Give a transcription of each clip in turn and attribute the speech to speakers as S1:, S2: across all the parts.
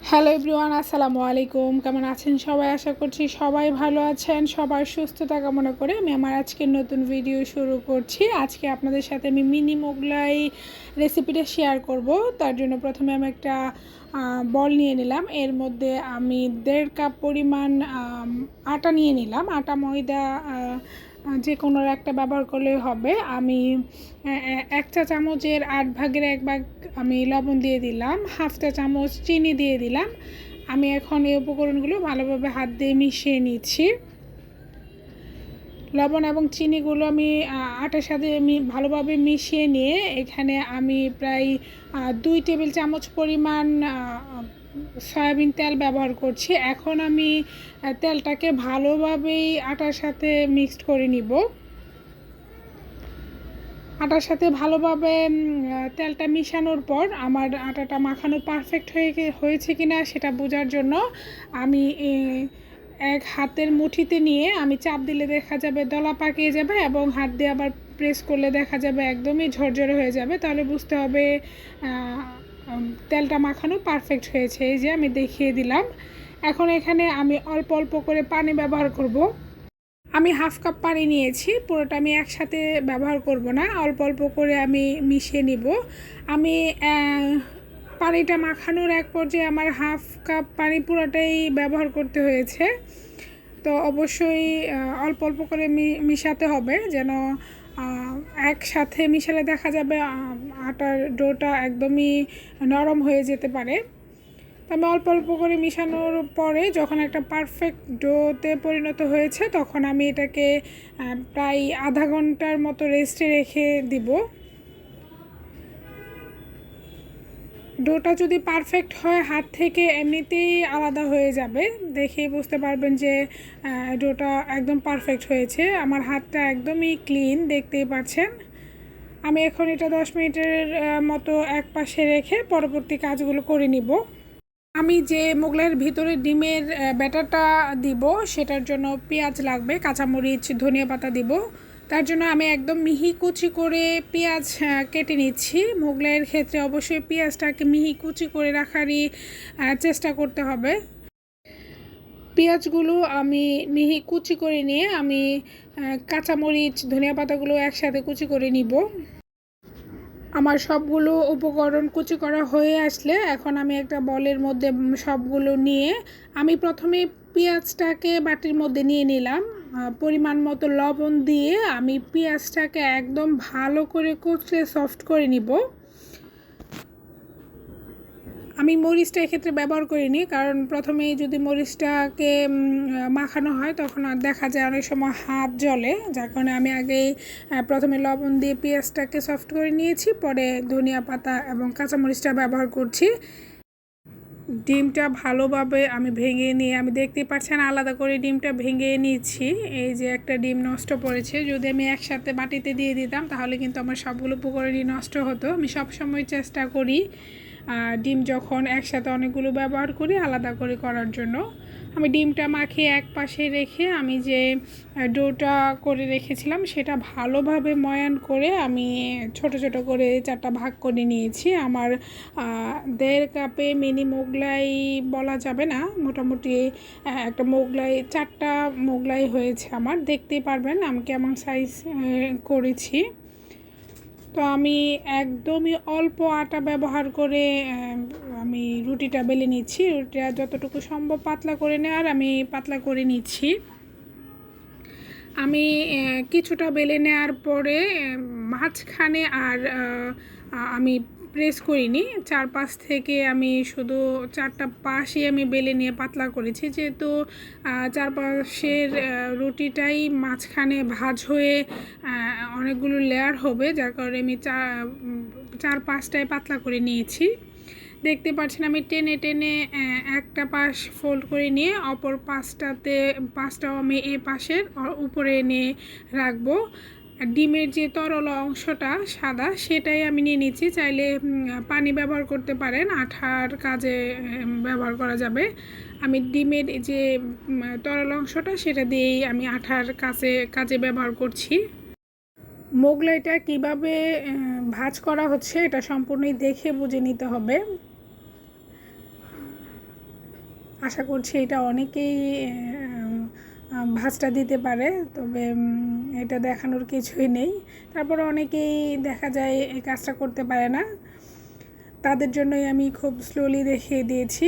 S1: Hello everyone, আসসালামু আলাইকুম। কেমন আছেন সবাই? আশা করছি সবাই ভালো আছেন। সবার সুস্থতা কামনা করে আমি আমার আজকের নতুন ভিডিও শুরু করছি। আজকে আপনাদের সাথে আমি মিনি মোগলাই রেসিপিটা শেয়ার করব। তার জন্য প্রথমে আমি একটা বল নিয়ে নিলাম। এর মধ্যে আমি 1.5 কাপ পরিমাণ আটা নিয়ে নিলাম। আটা ময়দা যে কোনো একটা ব্যবহার করলে হবে। আমি 1 চা চামচের 8 ভাগের 1 ভাগ আমি লবণ দিয়ে দিলাম, 1/2 চা চামচ চিনি দিয়ে দিলাম। আমি এখন এই উপকরণগুলো ভালোভাবে হাত দিয়ে মিশিয়ে নিচ্ছি। লবণ এবং চিনিগুলো আমি আটার সাথে ভালোভাবে মিশিয়ে নিয়ে এখানে আমি প্রায় 2 টেবিল চামচ পরিমাণ সয়াবিন তেল ব্যবহার করছি। এখন আমি তেলটাকে ভালোভাবেই আটার সাথে মিক্সড করে নিব। আটার সাথে ভালোভাবে তেলটা মিশানোর পর আমার আটাটা মাখানো পারফেক্ট হয়েছে কিনা সেটা বোঝার জন্য আমি এক হাতের মুঠিতে নিয়ে আমি চাপ দিলে দেখা যাবে দলা পাকিয়ে যাবে, এবং হাত দিয়ে আবার প্রেস করলে দেখা যাবে একদমই ঝরঝরে হয়ে যাবে। তাহলে বুঝতে হবে তেলটা মাখানো পারফেক্ট হয়েছে। এই যে আমি দেখিয়ে দিলাম। এখন এখানে আমি অল্প অল্প করে পানি ব্যবহার করব। আমি 1/2 কাপ পানি নিয়েছি, পুরোটা আমি একসাথে ব্যবহার করব না, অল্প অল্প করে আমি মিশিয়ে নিব। আমি পানিটা মাখানোর এক পর্যায়ে আমার 1/2 কাপ পানি পুরোটাই ব্যবহার করতে হয়েছে। তো অবশ্যই অল্প অল্প করে মিশাতে হবে, যেন একসাথে মিশালে দেখা যাবে আটার ডোটা একদমই নরম হয়ে যেতে পারে। আমি অল্প অল্প করে মিশানোর পরে যখন একটা পারফেক্ট ডোতে পরিণত হয়েছে তখন আমি এটাকে প্রায় আধা ঘন্টার মতো রেস্টে রেখে দিব। ডোটা যদি পারফেক্ট হয় হাত থেকে এমনিতেই আলাদা হয়ে যাবে, দেখেই বুঝতে পারবেন যে ডোটা একদম পারফেক্ট হয়েছে। আমার হাতটা একদমই ক্লিন, দেখতেই পাচ্ছেন। আমি এখন এটা 10 মিনিটের মতো এক পাশে রেখে পরবর্তী কাজগুলো করে নিব। আমি যে মোগলাইয়ের ভিতরে ডিমের ব্যাটারটা দিব সেটার জন্য পেঁয়াজ লাগবে, কাঁচামরিচ, ধনিয়া পাতা দিব। তার জন্য আমি একদম মিহি কুচি করে পেঁয়াজ কেটে নিচ্ছি। মোগলাইয়ের ক্ষেত্রে অবশ্যই পেঁয়াজটাকে মিহি কুচি করে রাখারই চেষ্টা করতে হবে। পেঁয়াজগুলো আমি মিহি কুচি করে নিয়ে আমি কাঁচামরিচ, ধনিয়া পাতাগুলো একসাথে কুচি করে নিব। আমার সবগুলো উপকরণ কুচি করা হয়ে আসলে এখন আমি একটা বলের মধ্যে সবগুলো নিয়ে আমি প্রথমে পেঁয়াজটাকে বাটির মধ্যে নিয়ে নিলাম। পরিমাণ মতো লবণ দিয়ে আমি পেঁয়াজটাকে একদম ভালো করে কুচলে সফট করে নিব। আমি মরিচটা এক্ষেত্রে ব্যবহার করিনি, কারণ প্রথমেই যদি মরিচটাকে মাখানো হয় তখন আর দেখা যায় অনেক সময় হাত জ্বলে, যার কারণে আমি আগেই প্রথমে লবণ দিয়ে পেঁয়াজটাকে সফট করে নিয়েছি, পরে ধনিয়া পাতা এবং কাঁচামরিচটা ব্যবহার করছি। ডিমটা ভালোভাবে আমি ভেঙে নিয়ে আমি দেখতেই পাচ্ছেন আলাদা করে ডিমটা ভেঙে নিচ্ছি। এই যে একটা ডিম নষ্ট পড়েছে, যদি আমি একসাথে বাটিতে দিয়ে দিতাম তাহলে কিন্তু আমার সবগুলো উপকরণই নষ্ট হতো। আমি সবসময় চেষ্টা করি ডিম যখন একসাথে অনেকগুলো ব্যবহার করি আলাদা করে করার জন্য। আমি ডিমটা মাখিয়ে এক পাশে রেখে আমি যে ডোটা করে রেখেছিলাম সেটা ভালোভাবে ময়ান করে আমি ছোট ছোট করে 4টা ভাগ করে নিয়েছি। আমার 1.5 কাপে মিনি মোগলাই বলা যাবে না, মোটামুটি একটা মোগলাই 4টা মোগলাই হয়েছে আমার। দেখতেই পারবেন আমি কেমন সাইজ করেছি। তো আমি একদমই অল্প আটা ব্যবহার করে আমি রুটিটা বেলে নিচ্ছি। রুটিটা যতটুকু সম্ভব পাতলা করে নেওয়ার আমি পাতলা করে নিচ্ছি। আমি কিছুটা বেলে নেওয়ার পরে মাঝখানে আর আমি প্রেস করিনি, 4 পাশ থেকে আমি শুধু 4টা পাশই আমি বেলে নিয়ে পাতলা করেছি, যেহেতু 4 পাশের রুটিটাই মাঝখানে ভাঁজ হয়ে অনেকগুলো লেয়ার হবে, যার কারণে আমি 4 পাশটাই পাতলা করে নিয়েছি। দেখতে পাচ্ছেন আমি টেনে টেনে একটা পাশ ফোল্ড করে নিয়ে অপর পাশটাও আমি এই পাশের উপরে এনে রাখবো। ডিমের যে তরল অংশটা সাদা সেটাই আমি নিয়ে নিচ্ছি। চাইলে পানি ব্যবহার করতে পারেন, আঠার কাজে ব্যবহার করা যাবে। আমি ডিমের যে তরল অংশটা সেটা দিয়েই আমি আঠার কাজে ব্যবহার করছি। মোগলাইটা কিভাবে ভাজ করা হচ্ছে এটা সম্পূর্ণই দেখে বুঝে নিতে হবে। আশা করছি এটা অনেকেই ভাঁজটা দিতে পারে, তবে এটা দেখানোর কিছুই নেই। তারপরে অনেকেই দেখা যায় এই কাজটা করতে পারে না, তাদের জন্যই আমি খুব স্লোলি দেখিয়ে দিয়েছি।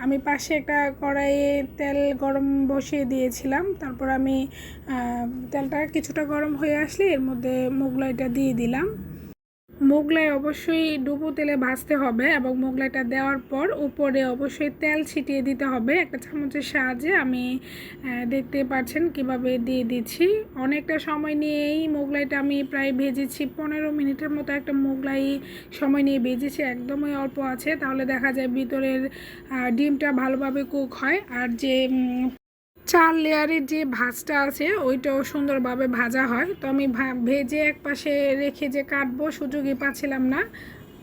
S1: আমি পাশে একটা কড়াইয়ে তেল গরম বসিয়ে দিয়েছিলাম, তারপর আমি তেলটা কিছুটা গরম হয়ে আসলে এর মধ্যে মোগলাইটা দিয়ে দিলাম। মোগলাই অবশ্যই ডুবো তেলে ভাজতে হবে এবং মোগলাইটা দেওয়ার পর উপরে অবশ্যই তেল ছিটিয়ে দিতে হবে একটা চামচের সাহায্যে। আমি দেখতে পাচ্ছেন কিভাবে দিয়ে দিচ্ছি। অনেকটা সময় নিয়েই মোগলাইটা আমি প্রায় ভেজেছি, 15 মিনিটের মতো একটা মোগলাই সময় নিয়ে ভেজেছি, একদমই অল্প আছে, তাহলে দেখা যায় ভিতরের ডিমটা ভালোভাবে কুক হয়। আর যে 4 লেয়ারের যে ভাজটা আছে ওইটাও সুন্দরভাবে ভাজা হয়। তো আমি ভেজে এক পাশে রেখে যে কাটবো সুযোগই পাচ্ছিলাম না।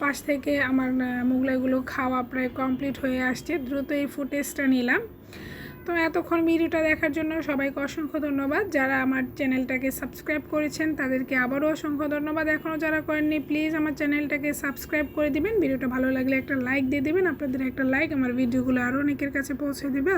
S1: পাশ থেকে আমার মোগলাইগুলো খাওয়া প্রায় কমপ্লিট হয়ে আসছে, দ্রুত এই ফুটেজটা নিলাম। তো এতক্ষণ ভিডিওটা দেখার জন্য সবাইকে অসংখ্য ধন্যবাদ। যারা আমার চ্যানেলটাকে সাবস্ক্রাইব করেছেন তাদেরকে আবারও অসংখ্য ধন্যবাদ। এখনও যারা করেননি প্লিজ আমার চ্যানেলটাকে সাবস্ক্রাইব করে দিবেন। ভিডিওটা ভালো লাগলে একটা লাইক দিয়ে দেবেন। আপনাদের একটা লাইক আমার ভিডিওগুলো আরও অনেকের কাছে পৌঁছে দেবে।